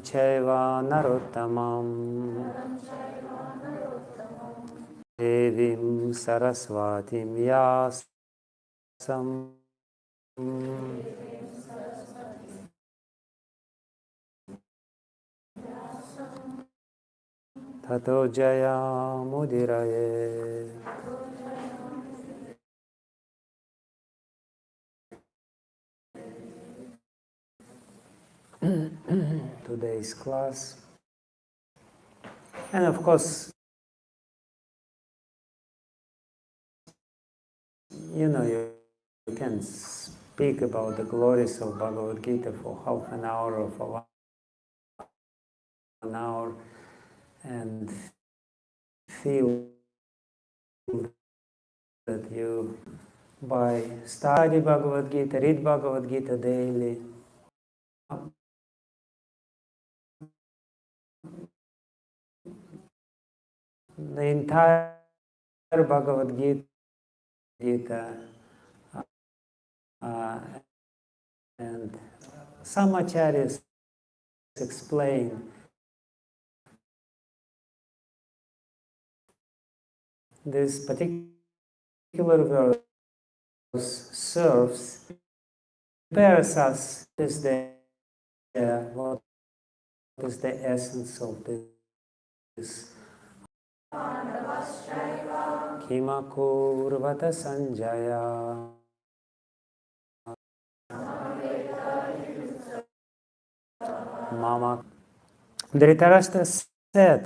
Chaiva narottamam Devim Saraswatim Yasam Tato Jaya Mudiraye. Today's class. And of course, you can speak about the glories of Bhagavad Gita for half an hour or for 1 hour and feel that you, by study Bhagavad Gita, read Bhagavad Gita daily, the entire Bhagavad Gita and some acharyas explain this particular verse serves, prepares us what is the essence of this. Kimakurvata Sanjaya. Mama. Dhritarashtra said,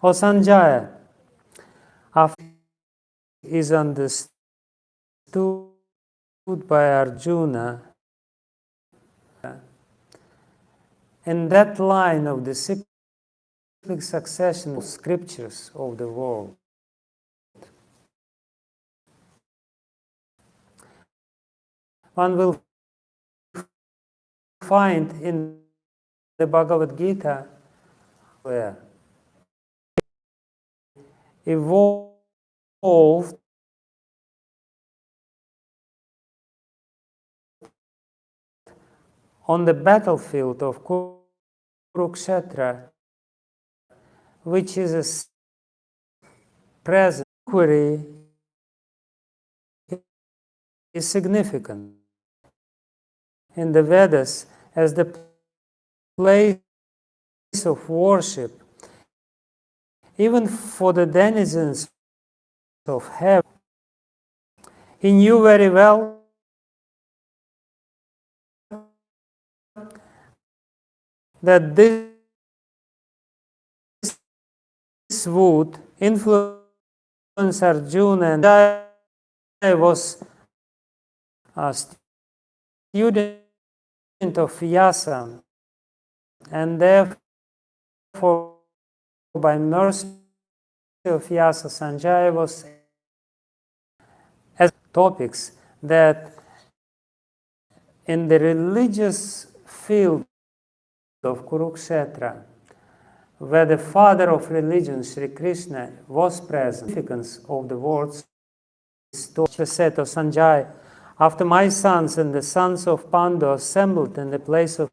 O Sanjaya, after is understood by Arjuna, in that line of the cyclic succession of scriptures of the world, one will find in the Bhagavad Gita where evolved on the battlefield of Kurukshetra, which is a present inquiry, is significant in the Vedas as the place of worship, even for the denizens of heaven. He knew very well that this would influence Arjuna, and I was a student of Vyasa, and therefore by mercy of Vyasa, Sanjaya was as topics that in the religious field of Kurukshetra, where the father of religion, Sri Krishna, was present, the significance of the words said of Sanjaya, after my sons and the sons of Pandu assembled in the place of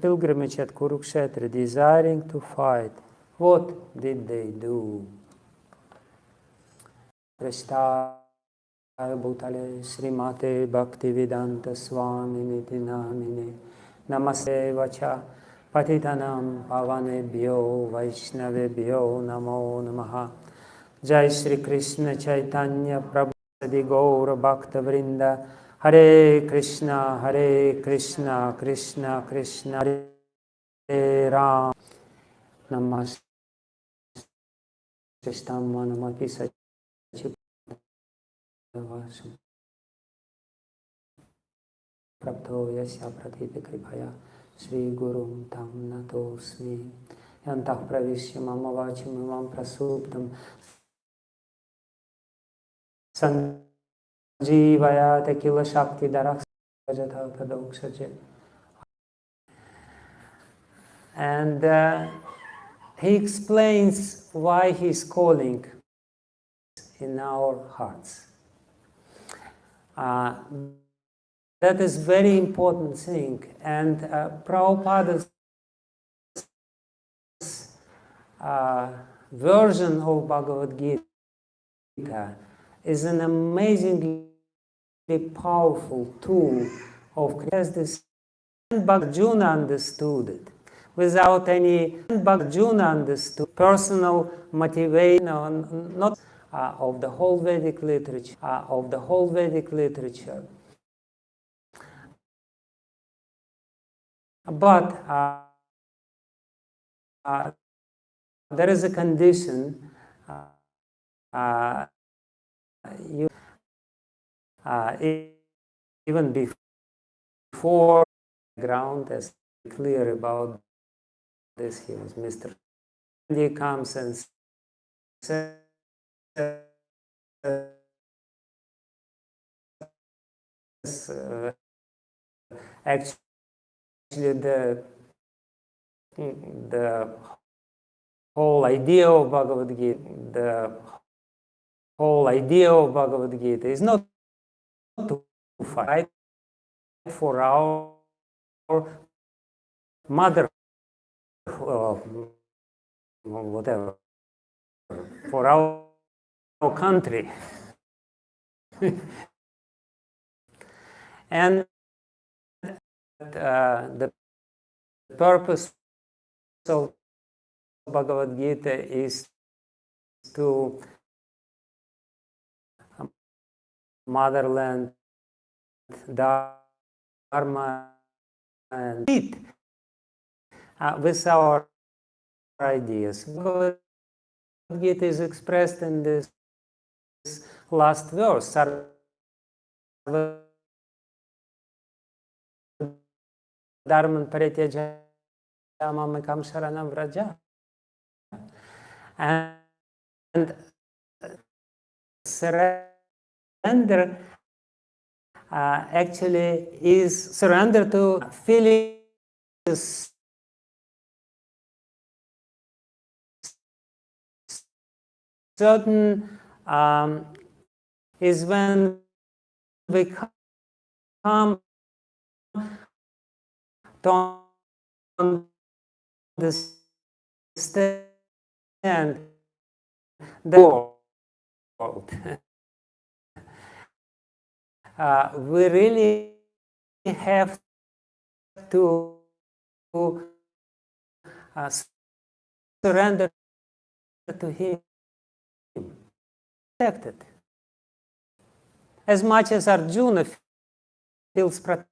pilgrimage at Kurukshetra, desiring to fight, what did they do? Krishnaya Bhutale Srimate Bhaktivedanta Swami Niti Namine Namaste Vacha Patitanam Pavanebhyo Vaishnavebhyo Namo Namaha. Jai Shri Krishna Chaitanya Prabhu Gaura Bhakta Vrinda. Hare Krishna Krishna Krishna Hare Ram. Namaste Manamati Sachipavasam Prabdho Yasya Pratita Kripaya Sri Gurum Tam Natosmi Yantah Pravishya Mama Vachim Imam Prasuptam Sanjivaya Tekila Shakti Darak Sajata Tadoksaje. And he explains why he's calling in our hearts. That is very important thing. And Prabhupada version of Bhagavad Gita is an amazingly powerful tool of this. Arjuna understood it without any Arjuna understood personal motivation, not of the whole Vedic literature, But there is a condition. Even before ground, as clear about this, he was Mr. He comes and says, actually the whole idea of Bhagavad Gita, is not to fight for our mother, whatever, for our country. And the purpose of Bhagavad Gita is to motherland, dharma, and eat with our ideas. Bhagavad Gita is expressed in this last verse. Dharman parityaja mamekam sharanam vraja. And surrender actually is surrender to feeling certain is when we come to understand the world. We really have to surrender to Him, protected. As much as Arjuna feels protected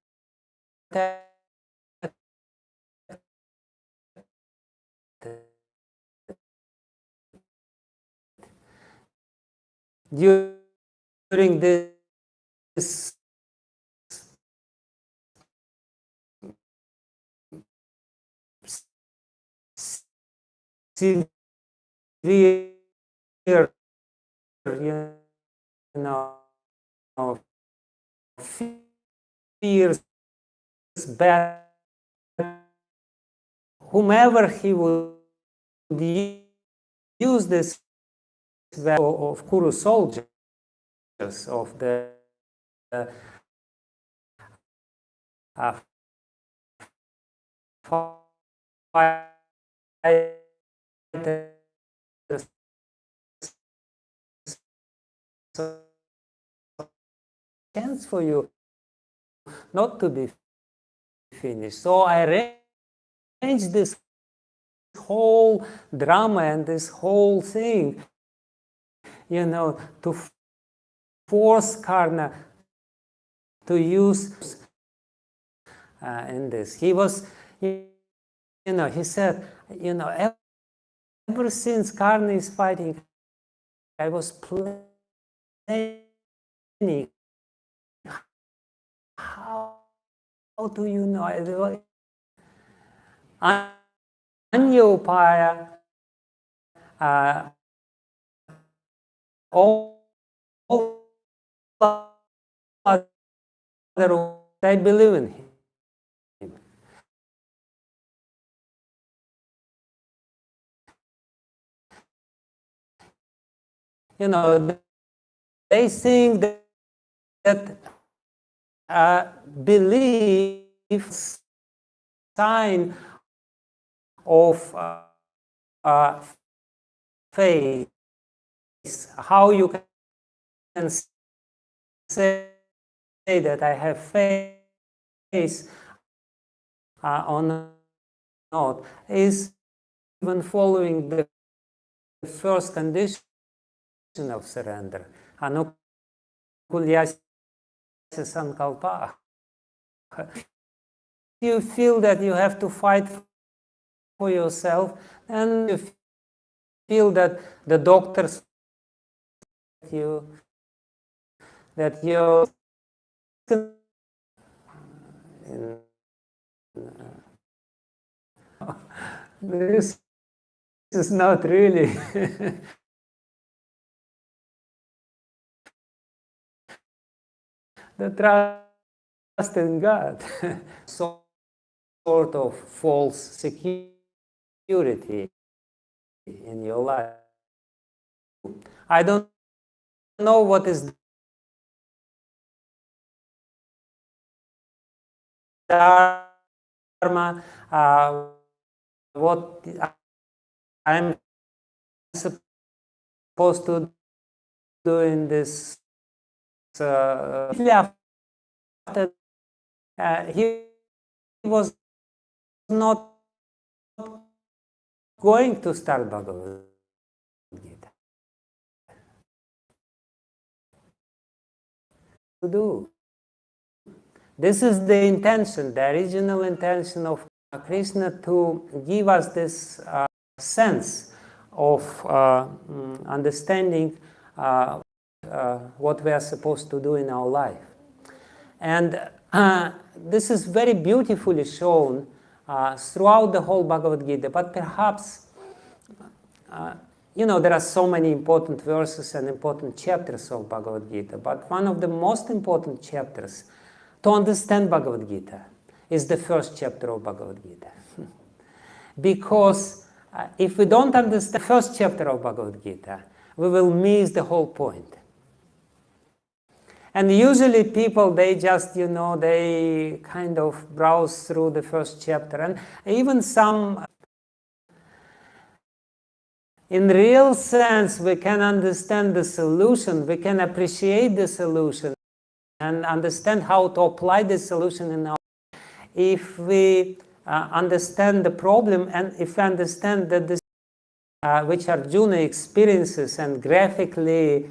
during this severe, fierce battle, whomever he would use this of Kuru soldiers, of the chance for you not to be finished. So I arranged this whole drama and this whole thing, to force Karna to use in this. He was, he said, ever since Karna is fighting, I was planning how do you know? Anyopaya, all other, I believe in him. They think that belief sign of face, how you can say that I have faith or not, is even following the first condition of surrender. Anukulyasya sankalpa. You feel that you have to fight for yourself, and you feel that the doctors that you're this is not really the trust in God. Sort of false security in your life. I don't know what is Dharma, what I'm supposed to do in this. After he was not going to start Bhagavad Gita. To do. This is the intention, the original intention of Krishna, to give us this sense of understanding what we are supposed to do in our life. And this is very beautifully shown throughout the whole Bhagavad Gita, but perhaps, there are so many important verses and important chapters of Bhagavad Gita, but one of the most important chapters to understand Bhagavad Gita is the first chapter of Bhagavad Gita. Because if we don't understand the first chapter of Bhagavad Gita, we will miss the whole point. And usually people, they just, they kind of browse through the first chapter. And even some, in real sense, we can understand the solution, we can appreciate the solution and understand how to apply the solution in our life. If we understand the problem, and if we understand that this, which Arjuna experiences and graphically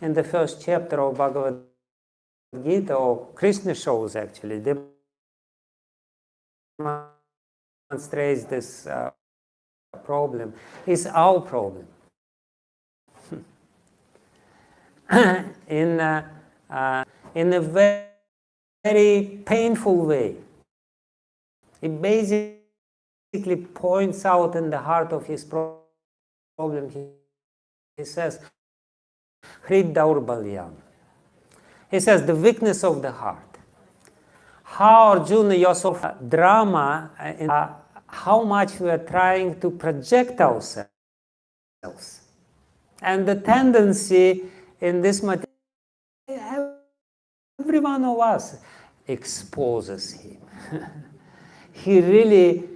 in the first chapter of Bhagavad Gita, or Krishna shows actually, demonstrates this problem, is our problem. In a very, very painful way. It basically points out in the heart of his problem. He says, Hriddaurbalyam. He says, the weakness of the heart. How Arjuna, yourself, drama, how much we are trying to project ourselves. And the tendency in this material, every one of us exposes him. He really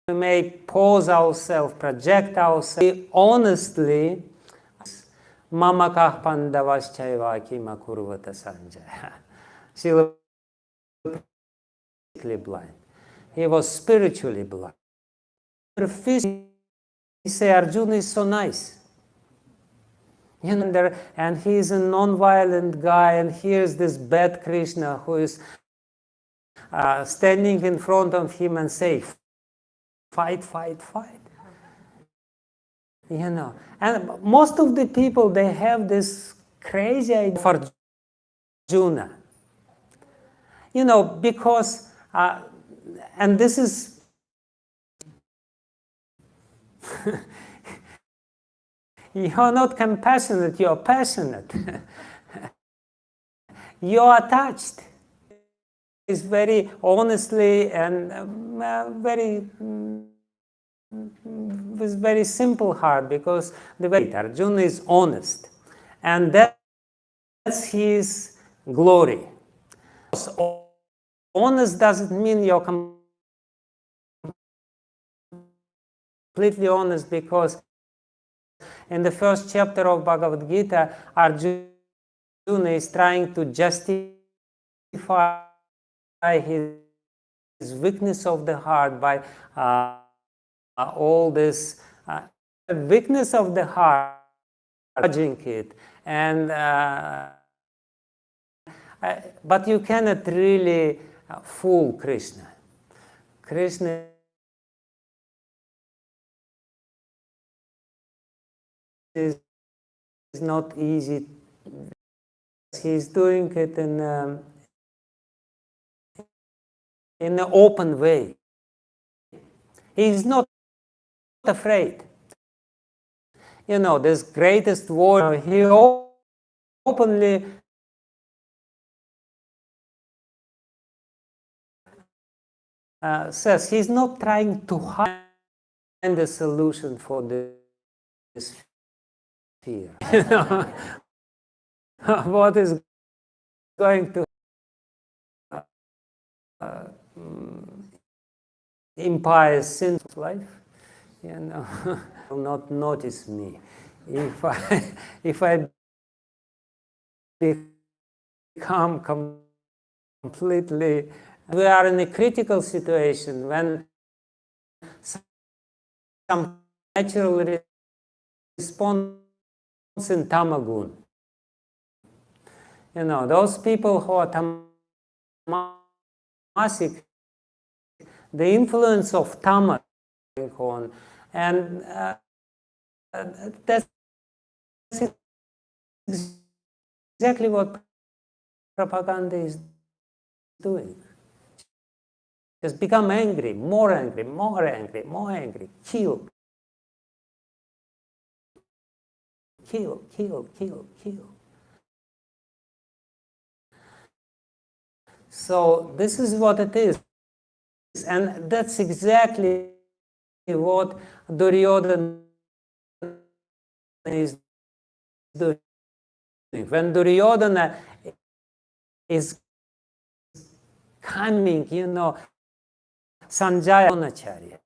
may pose ourselves, project ourselves honestly. Mamakah pandavaschaiva kima kurvata sanjaya. He was physically blind. He was spiritually blind. Physically, he said, Arjuna is so nice. And he is a non-violent guy, and here's this bad Krishna who is standing in front of him and say, fight, fight, fight. And most of the people, they have this crazy idea for Arjuna. Because, and this is, you're not compassionate, you're passionate. You're attached. It's very honestly and very with very simple heart, because the way Arjuna is honest, and that's his glory. honest doesn't mean you're completely honest, because in the first chapter of Bhagavad Gita, Arjuna is trying to justify his weakness of the heart by all this weakness of the heart, judging it, and but you cannot really fool Krishna. Krishna is not easy. He's doing it in an open way. He's not afraid. You know, this greatest warrior, he openly says he's not trying to find a solution for this fear. You know, what is going to impire sin's life? You know, will not notice me if I become completely. We are in a critical situation when some natural response in tamagun. You know, those people who are tamasic, the influence of tamas, and that's exactly what propaganda is doing. Just become angry, more angry, more angry, more angry. Kill. Kill, kill, kill, kill. So this is what it is. And that's exactly what Duryodhana is doing. When Duryodhana is coming, you know, Sanjaya Dronacharya.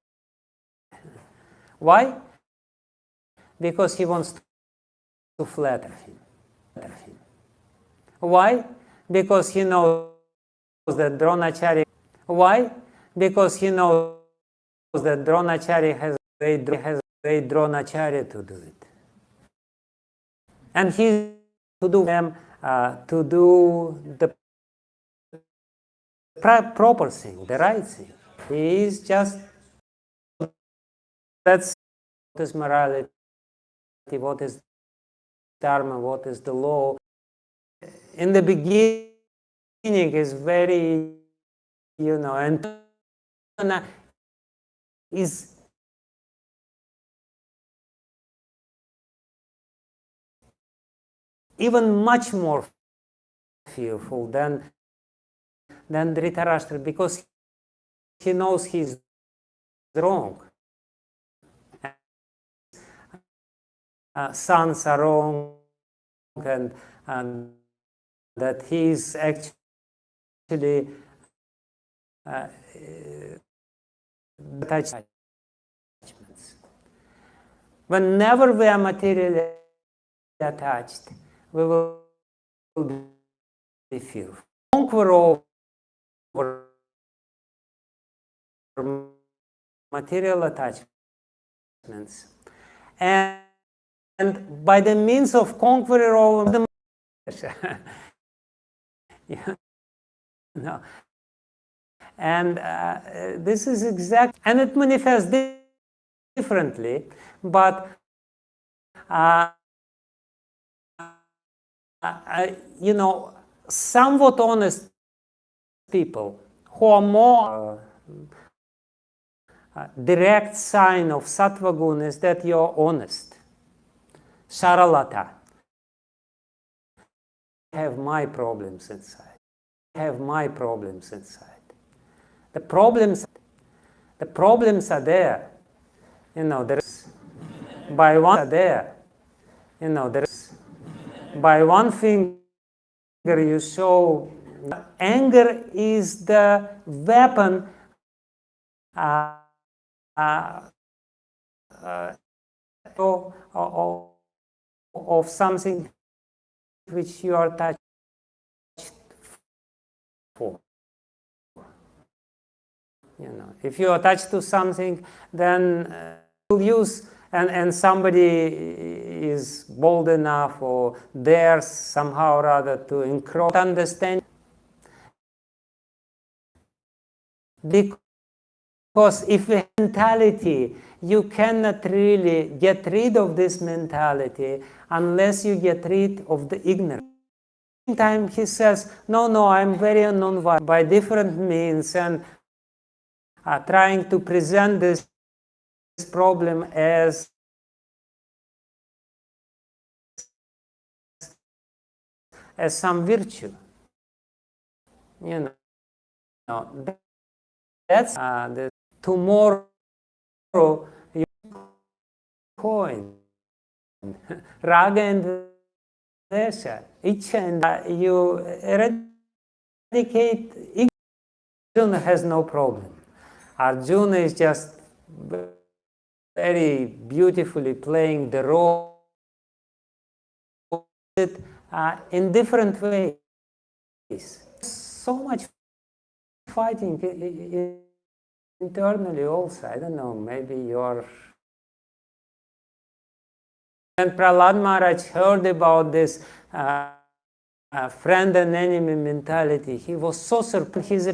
Why? Because he wants to flatter him. Why? Because he knows that Dronacharya. Why? Because he knows that Dronacharya has paid Dronacharya to do it. And he to do them to do the proper thing, the right thing. He is just, that's what is morality, what is dharma, what is the law. In the beginning is very, you know, and is even much more fearful than Dhritarashtra, because he knows he's wrong. Sons are wrong, and that he's actually attachments. Whenever we are materially attached, we will be fearful. Conquer over material attachments, and by the means of conquering over the yeah. No. And this is exact, and it manifests differently, but you know, somewhat honest people who are more direct sign of sattva guna is that you're honest. Saralata. I have my problems inside. The problems are there. You know, there's by one are there. You know, there's by one finger you show Anger is the weapon of something which you are touched for. If you are attached to something, then you'll use, and somebody is bold enough or dares somehow or other to encroach, understand. Because if a mentality, you cannot really get rid of this mentality unless you get rid of the ignorance. Time he says, no, I'm very non-violent by different means, and trying to present this problem as some virtue. That's the tomorrow you coin raga and desha, icha, and you eradicate. Arjuna has no problem. Arjuna is just very beautifully playing the role in different ways. So much fighting internally also. I don't know, maybe you're... When Prahlad Maharaj heard about this friend and enemy mentality, he was so surprised. His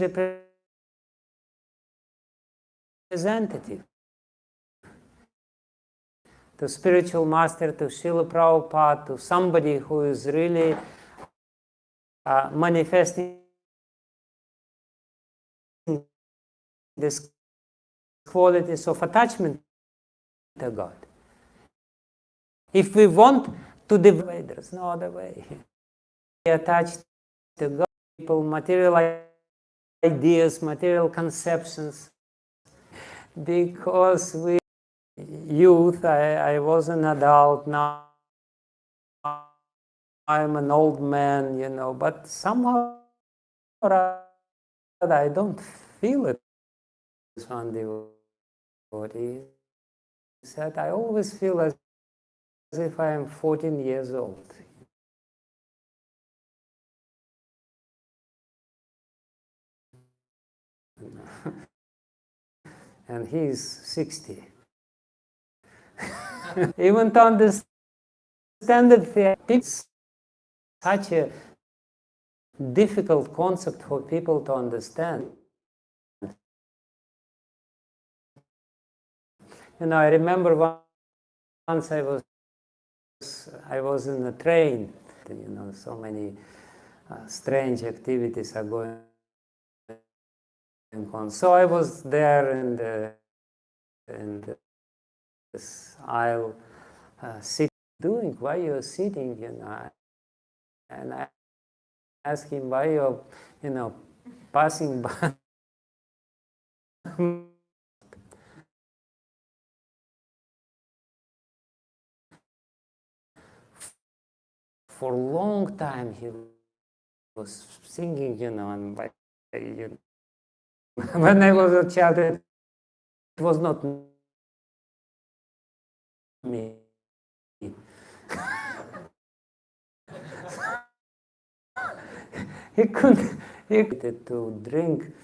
representative, to spiritual master, to Srila Prabhupada, to somebody who is really manifesting these qualities of attachment to God. If we want to divide, there's no other way. Be attached to God, people, material ideas, material conceptions, because we youth, I was an adult, now I'm an old man, but somehow I don't feel it. One devotee said, I always feel as if I am 14 years old. And he's 60. Even to understand it, it's such a difficult concept for people to understand. I remember once I was in a train. So many strange activities are going on. So I was there in this aisle, sitting, doing. Why you're sitting? And I asked him, why you're, passing by. For a long time he was singing, and when I was a child, it was not me. He couldn't to drink.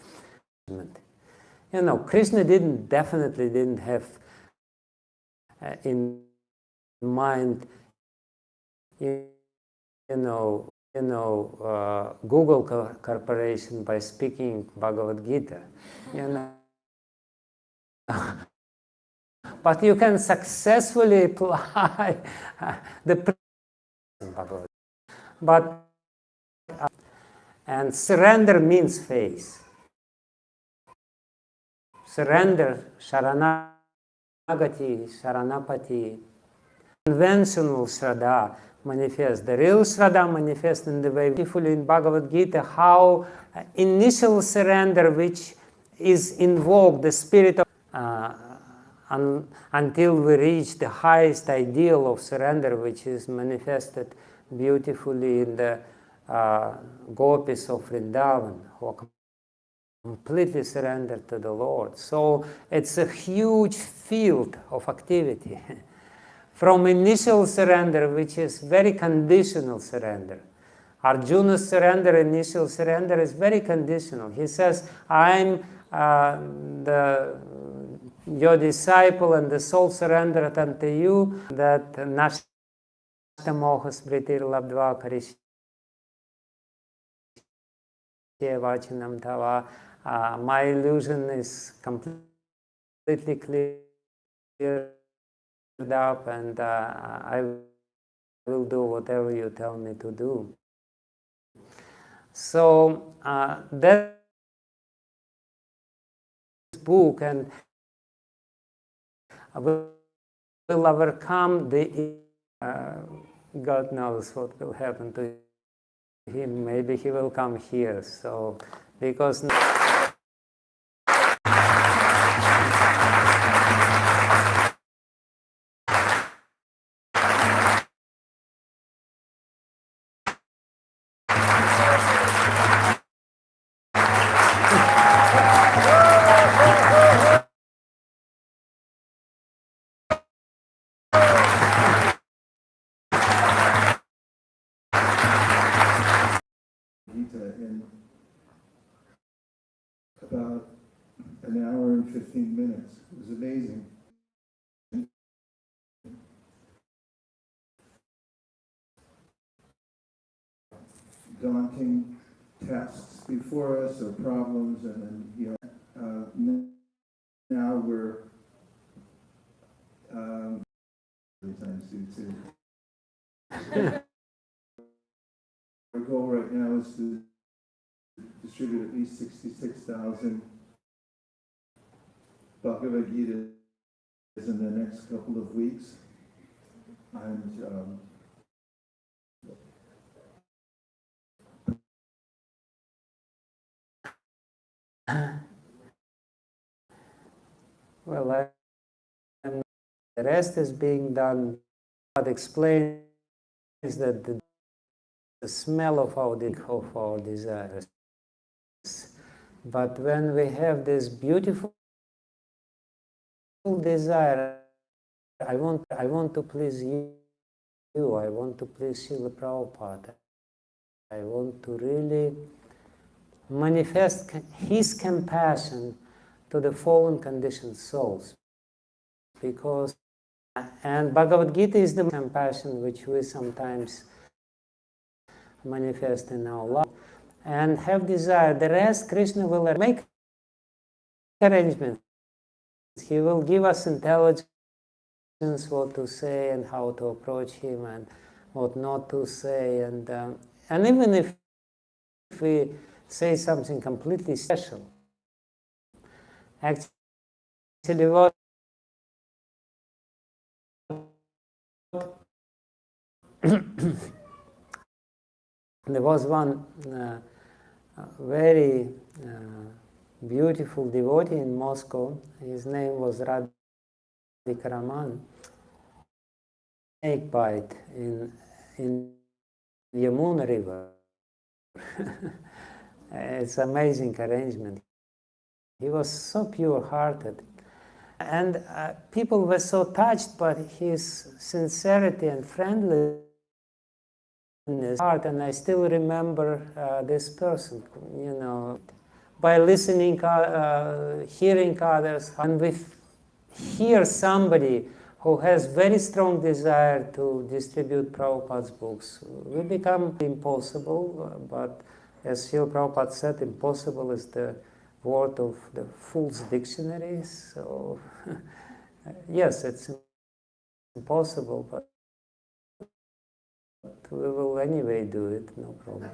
Krishna definitely didn't have in mind, Google Corporation by speaking Bhagavad Gita, But you can successfully apply the Bhagavad. But and surrender means faith. Surrender, Sharanagati, Sharanapati. Conventional Shraddha manifests. The real Shraddha manifests in the way beautifully in Bhagavad Gita, how initial surrender, which is invoked, the spirit of until we reach the highest ideal of surrender, which is manifested beautifully in the gopis of Vrindavan who are completely surrendered to the Lord. So it's a huge field of activity. From initial surrender, which is very conditional surrender. Arjuna's surrender, initial surrender, is very conditional. He says, I'm your disciple, and the soul surrendered unto you, that nashta moha smritir labdva karishye vachanam tava. My illusion is completely cleared up, and I will do whatever you tell me to do. So that book and will overcome the God knows what will happen to him. Maybe he will come here. So because Gita in about an hour and 15 minutes. It was amazing. Daunting tasks before us or problems, and then now we're times too. Our goal right now is to distribute at least 66,000 Bhagavad Gita in the next couple of weeks, and well, the rest is being done. God explains that the smell of our desires. But when we have this beautiful desire, I want to please you, I want to please Srila Prabhupada, I want to really manifest his compassion to the fallen conditioned souls. Because, and Bhagavad Gita is the compassion which we sometimes manifest in our life, and have desire. The rest, Krishna will make arrangements. He will give us intelligence what to say and how to approach him and what not to say, and even if we say something completely special, actually what there was one very beautiful devotee in Moscow. His name was Radhikaraman. Snake bite in Yamuna River. It's an amazing arrangement. He was so pure-hearted, and people were so touched by his sincerity and friendliness. And I still remember this person, by listening, hearing others, and we hear somebody who has very strong desire to distribute Prabhupada's books, we become impossible, but as Srila Prabhupada said, impossible is the word of the Fool's Dictionary, so yes, it's impossible, but we will anyway do it, no problem.